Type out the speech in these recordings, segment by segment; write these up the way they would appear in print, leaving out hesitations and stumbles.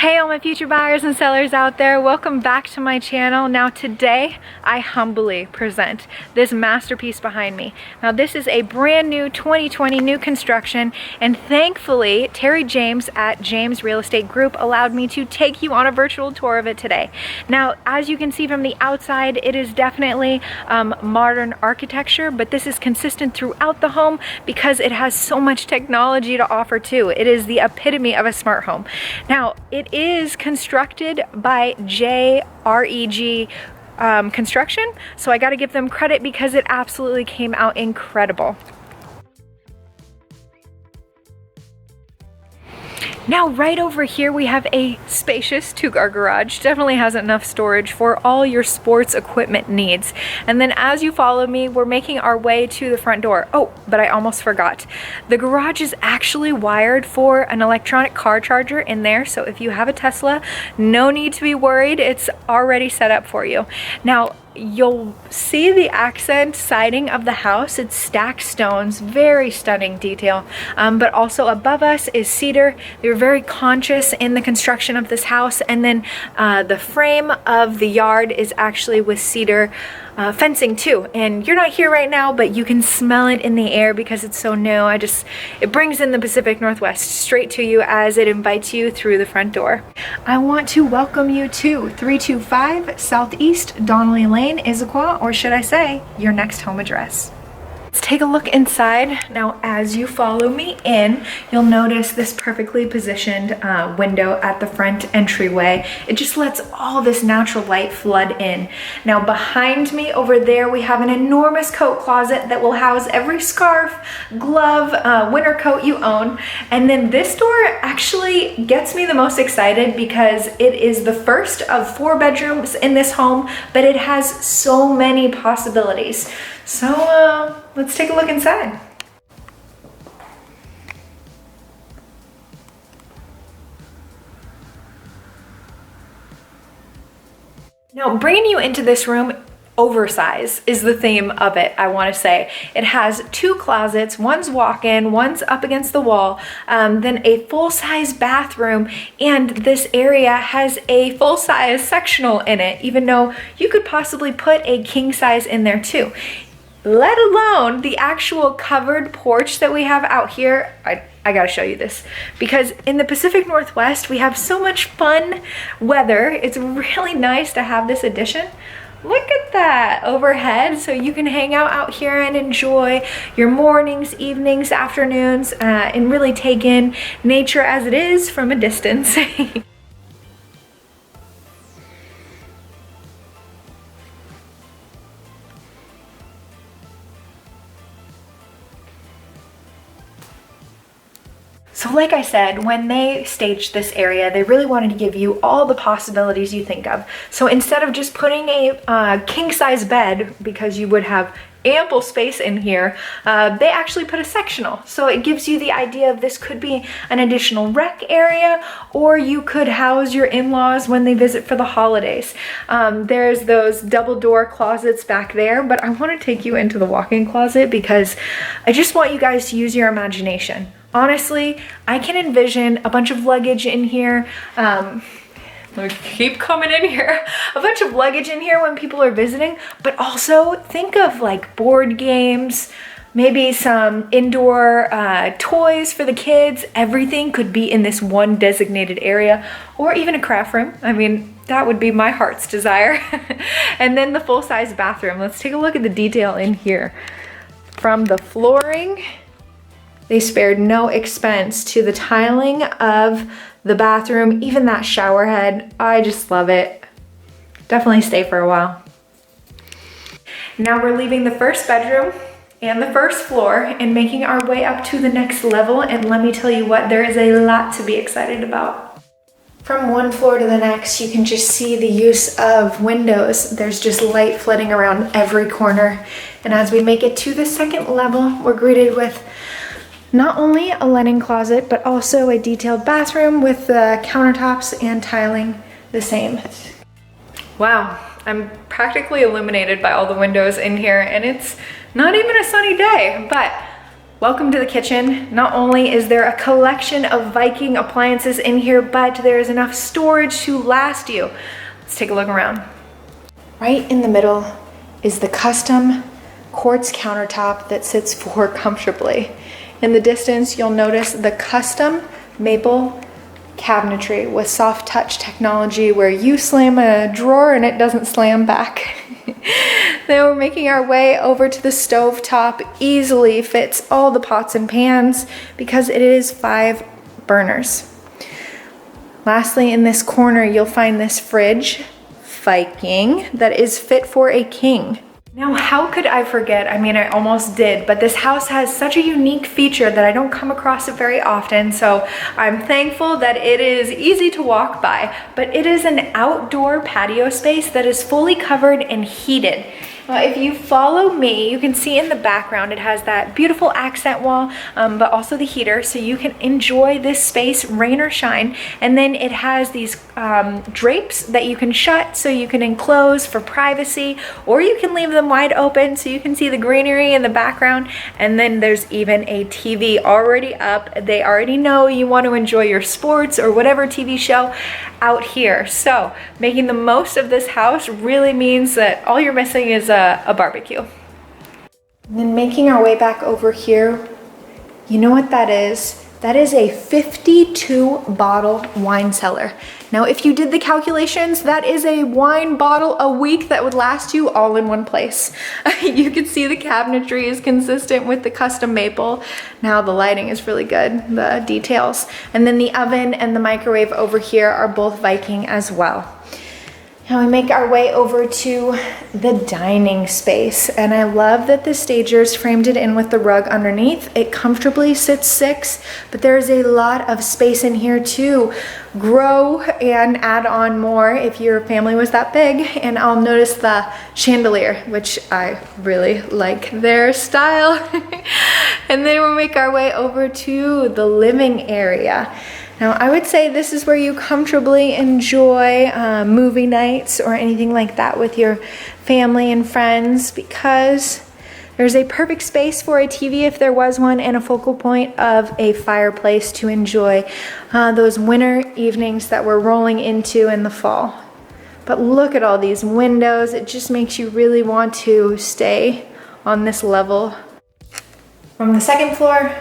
Hey all my future buyers and sellers out there, welcome back to my channel. Now today I humbly present this masterpiece behind me. Now this is a brand new 2020 new construction, and thankfully Terry James at James Real Estate Group allowed me to take you on a virtual tour of it today. Now as you can see from the outside, it is definitely modern architecture, but this is consistent throughout the home because it has so much technology to offer too. It is the epitome of a smart home. Now it is constructed by JREG Construction, so I got to give them credit because it absolutely came out incredible. Now right over here we have a spacious two-car garage. Definitely has enough storage for all your sports equipment needs. And then as you follow me, we're making our way to the front door. Oh, but I almost forgot. The garage is actually wired for an electronic car charger in there, so if you have a Tesla, no need to be worried. It's already set up for you. Now, you'll see the accent siding of the house. It's stacked stones, very stunning detail, but also above us is cedar. They were very conscious in the construction of this house, and then the frame of the yard is actually with cedar fencing too. And you're not here right now, but you can smell it in the air because it's so new. It brings in the Pacific Northwest straight to you as it invites you through the front door. I want to welcome you to 325 Southeast Donnelly Lane, Issaquah, or should I say, your next home address. Let's take a look inside. Now, as you follow me in, you'll notice this perfectly positioned window at the front entryway. It just lets all this natural light flood in. Now, behind me over there, we have an enormous coat closet that will house every scarf, glove, winter coat you own. And then this door actually gets me the most excited because it is the first of 4 bedrooms in this home, but it has so many possibilities. So let's take a look inside. Now, bringing you into this room, oversize is the theme of it, I want to say. It has 2 closets, one's walk-in, one's up against the wall, then a full-size bathroom, and this area has a full-size sectional in it, even though you could possibly put a king-size in there too. Let alone the actual covered porch that we have out here. I gotta show you this because in the Pacific Northwest we have so much fun weather. It's really nice to have this addition. Look at that overhead, so you can hang out here and enjoy your mornings, evenings, afternoons, and really take in nature as it is from a distance. So like I said, when they staged this area, they really wanted to give you all the possibilities you think of. So instead of just putting a king-size bed, because you would have ample space in here, they actually put a sectional. So it gives you the idea of this could be an additional rec area, or you could house your in-laws when they visit for the holidays. There's those double door closets back there, but I want to take you into the walk-in closet because I just want you guys to use your imagination. Honestly, I can envision a bunch of luggage in here. Let me keep coming in here. A bunch of luggage in here when people are visiting, but also think of like board games, maybe some indoor toys for the kids. Everything could be in this one designated area, or even a craft room. I mean, that would be my heart's desire. And then the full-size bathroom. Let's take a look at the detail in here. From the flooring, they spared no expense to the tiling of the bathroom, even that shower head. I just love it. Definitely stay for a while. Now we're leaving the first bedroom and the first floor and making our way up to the next level. And let me tell you what, there is a lot to be excited about. From one floor to the next, you can just see the use of windows. There's just light flooding around every corner. And as we make it to the second level, we're greeted with not only a linen closet, but also a detailed bathroom with the countertops and tiling the same. Wow, I'm practically illuminated by all the windows in here, and it's not even a sunny day, but Welcome to the kitchen. Not only is there a collection of Viking appliances in here, but there is enough storage to last you. Let's take a look around. Right in the middle is the custom quartz countertop that sits four comfortably. In the distance, you'll notice the custom maple cabinetry with soft touch technology where you slam a drawer and it doesn't slam back. Then we're making our way over to the stove top. Easily fits all the pots and pans because it is 5 burners. Lastly, in this corner, you'll find this fridge, Viking, that is fit for a king. Now, how could I forget? I mean, I almost did, but this house has such a unique feature that I don't come across it very often, so I'm thankful that it is easy to walk by, but it is an outdoor patio space that is fully covered and heated. Now, if you follow me, you can see in the background it has that beautiful accent wall, but also the heater, so you can enjoy this space rain or shine. And then it has these drapes that you can shut so you can enclose for privacy, or you can leave them wide open so you can see the greenery in the background. And then there's even a TV already up. They already know you want to enjoy your sports or whatever TV show out here. So making the most of this house really means that all you're missing is a barbecue. And then making our way back over here, you know what that is? That is a 52 bottle wine cellar. Now, if you did the calculations, that is a wine bottle a week that would last you all in one place. You can see the cabinetry is consistent with the custom maple. Now the lighting is really good, the details. And then the oven and the microwave over here are both Viking as well. Now we make our way over to the dining space, and I love that the stagers framed it in with the rug underneath. It comfortably sits 6, but there's a lot of space in here to grow and add on more if your family was that big. And I'll notice the chandelier, which I really like their style. And then we'll make our way over to the living area. Now, I would say this is where you comfortably enjoy movie nights or anything like that with your family and friends, because there's a perfect space for a TV if there was one, and a focal point of a fireplace to enjoy those winter evenings that we're rolling into in the fall. But look at all these windows. It just makes you really want to stay on this level. From the second floor,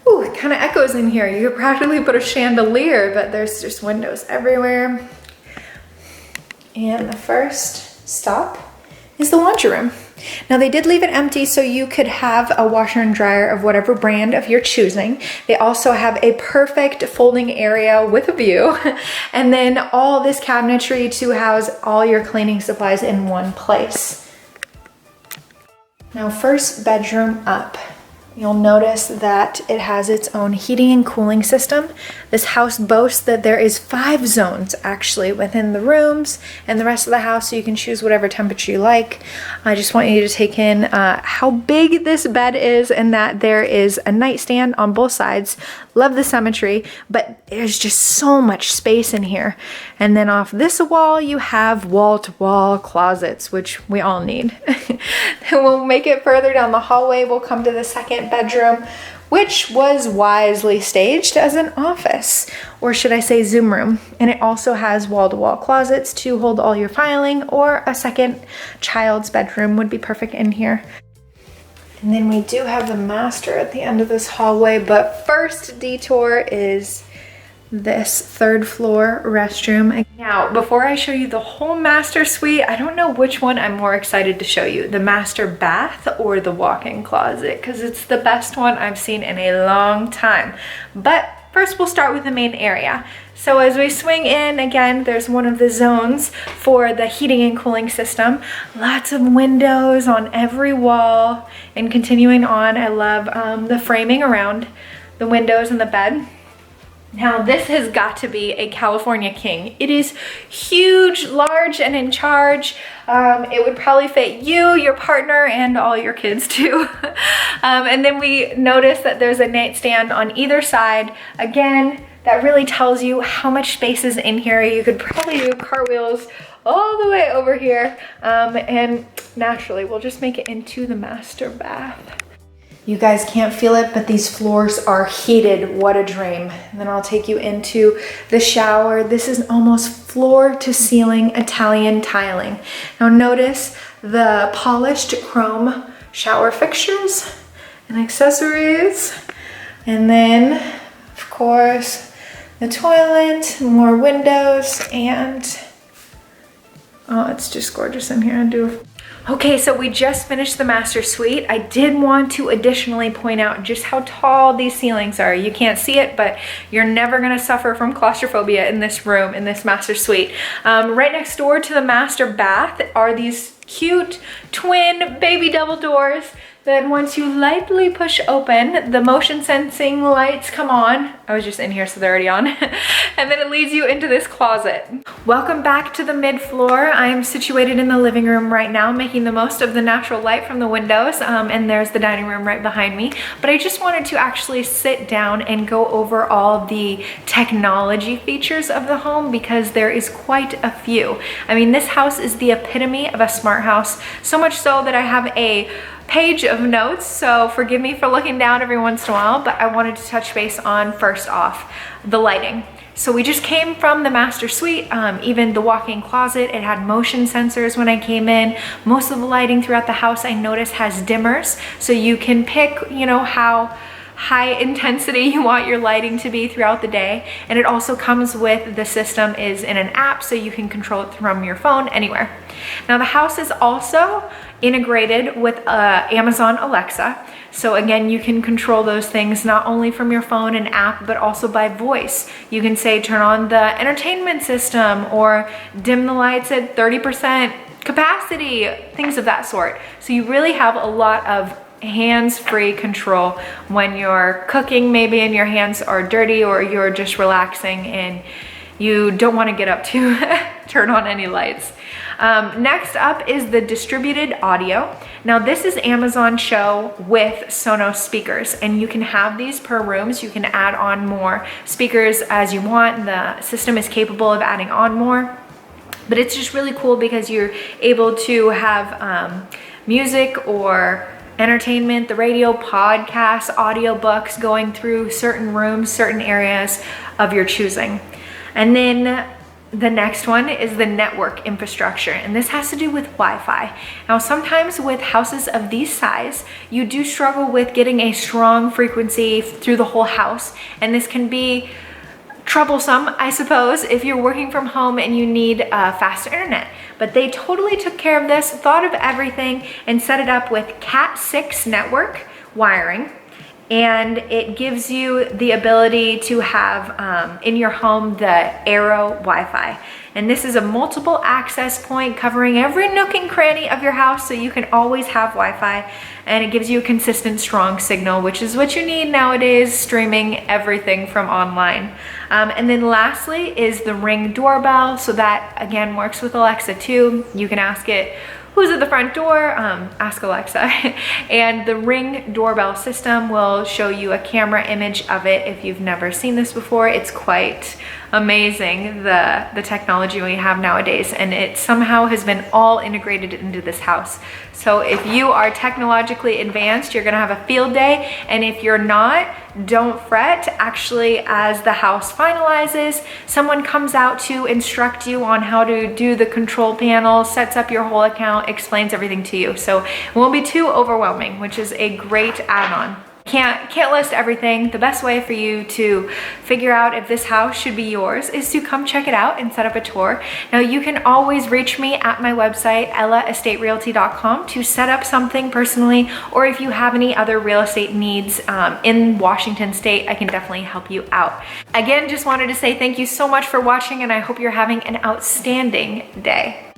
ooh, it kind of echoes in here. You could practically put a chandelier, but there's just windows everywhere. And the first stop is the laundry room. Now, they did leave it empty so you could have a washer and dryer of whatever brand of your choosing. They also have a perfect folding area with a view, and then all this cabinetry to house all your cleaning supplies in one place. Now, first bedroom up. You'll notice that it has its own heating and cooling system. This house boasts that there is 5 zones actually within the rooms and the rest of the house, so you can choose whatever temperature you like. I just want you to take in how big this bed is, and that there is a nightstand on both sides. Love the symmetry, but there's just so much space in here. And then off this wall, you have wall-to-wall closets, which we all need. Then we'll make it further down the hallway. We'll come to the second bedroom, which was wisely staged as an office, or should I say Zoom room. And it also has wall-to-wall closets to hold all your filing, or a second child's bedroom would be perfect in here. And then we do have the master at the end of this hallway, but first detour is this 3rd floor restroom. Now, before I show you the whole master suite, I don't know which one I'm more excited to show you, the master bath or the walk-in closet, because it's the best one I've seen in a long time. But first we'll start with the main area. So as we swing in, again, there's one of the zones for the heating and cooling system. Lots of windows on every wall. And continuing on, I love the framing around the windows and the bed. Now, this has got to be a California king. It is huge, large, and in charge. It would probably fit you, your partner, and all your kids too. And then we notice that there's a nightstand on either side. Again, that really tells you how much space is in here. You could probably do cartwheels all the way over here. And naturally, we'll just make it into the master bath. You guys can't feel it, but these floors are heated. What a dream. And then I'll take you into the shower. This is almost floor to ceiling Italian tiling. Now notice the polished chrome shower fixtures and accessories. And then, of course, the toilet, more windows, and oh, it's just gorgeous in here. Okay, so we just finished the master suite. I did want to additionally point out just how tall these ceilings are. You can't see it, but you're never gonna suffer from claustrophobia in this room, in this master suite. Right next door to the master bath are these cute twin baby double doors that once you lightly push open, the motion sensing lights come on. I was just in here, so they're already on. And then it leads you into this closet. Welcome back to the mid-floor. I am situated in the living room right now, making the most of the natural light from the windows. And there's the dining room right behind me. But I just wanted to actually sit down and go over all the technology features of the home because there is quite a few. I mean, this house is the epitome of a smart house, so much so that I have a page of notes, so forgive me for looking down every once in a while, but I wanted to touch base on, first off, the lighting. So we just came from the master suite, even the walk-in closet, it had motion sensors when I came in. Most of the lighting throughout the house I noticed has dimmers, so you can pick, you know, how high intensity you want your lighting to be throughout the day. And it also comes with, the system is in an app, so you can control it from your phone anywhere. Now the house is also integrated with Amazon Alexa. So again, you can control those things not only from your phone and app, but also by voice. You can say, turn on the entertainment system or dim the lights at 30% capacity, things of that sort. So you really have a lot of hands-free control when you're cooking maybe and your hands are dirty, or you're just relaxing and you don't want to get up to turn on any lights. Next up is the distributed audio. Now this is Amazon Show with Sonos speakers, and you can have these per rooms. You can add on more speakers as you want. The system is capable of adding on more, but it's just really cool because you're able to have music or entertainment, the radio, podcasts, audiobooks going through certain rooms, certain areas of your choosing. And then the next one is the network infrastructure, and this has to do with Wi-Fi. Now sometimes with houses of this size, you do struggle with getting a strong frequency through the whole house, and this can be troublesome, I suppose, if you're working from home and you need fast internet. But they totally took care of this, thought of everything, and set it up with Cat 6 network wiring. And it gives you the ability to have in your home the Arrow Wi-Fi. And this is a multiple access point covering every nook and cranny of your house, so you can always have Wi-Fi, and it gives you a consistent, strong signal, which is what you need nowadays, streaming everything from online. And then lastly is the Ring doorbell. So that again works with Alexa too. You can ask it, who's at the front door? Ask Alexa. And the Ring doorbell system will show you a camera image of it if you've never seen this before. It's quite amazing, the technology we have nowadays, and it somehow has been all integrated into this house. So if you are technologically advanced, you're gonna have a field day, and if you're not, don't fret. Actually, as the house finalizes, someone comes out to instruct you on how to do the control panel, sets up your whole account, explains everything to you. So it won't be too overwhelming, which is a great add-on. Can't list everything. The best way for you to figure out if this house should be yours is to come check it out and set up a tour. Now you can always reach me at my website, EllaEstateRealty.com, to set up something personally, or if you have any other real estate needs in Washington State, I can definitely help you out. Again, just wanted to say thank you so much for watching, and I hope you're having an outstanding day.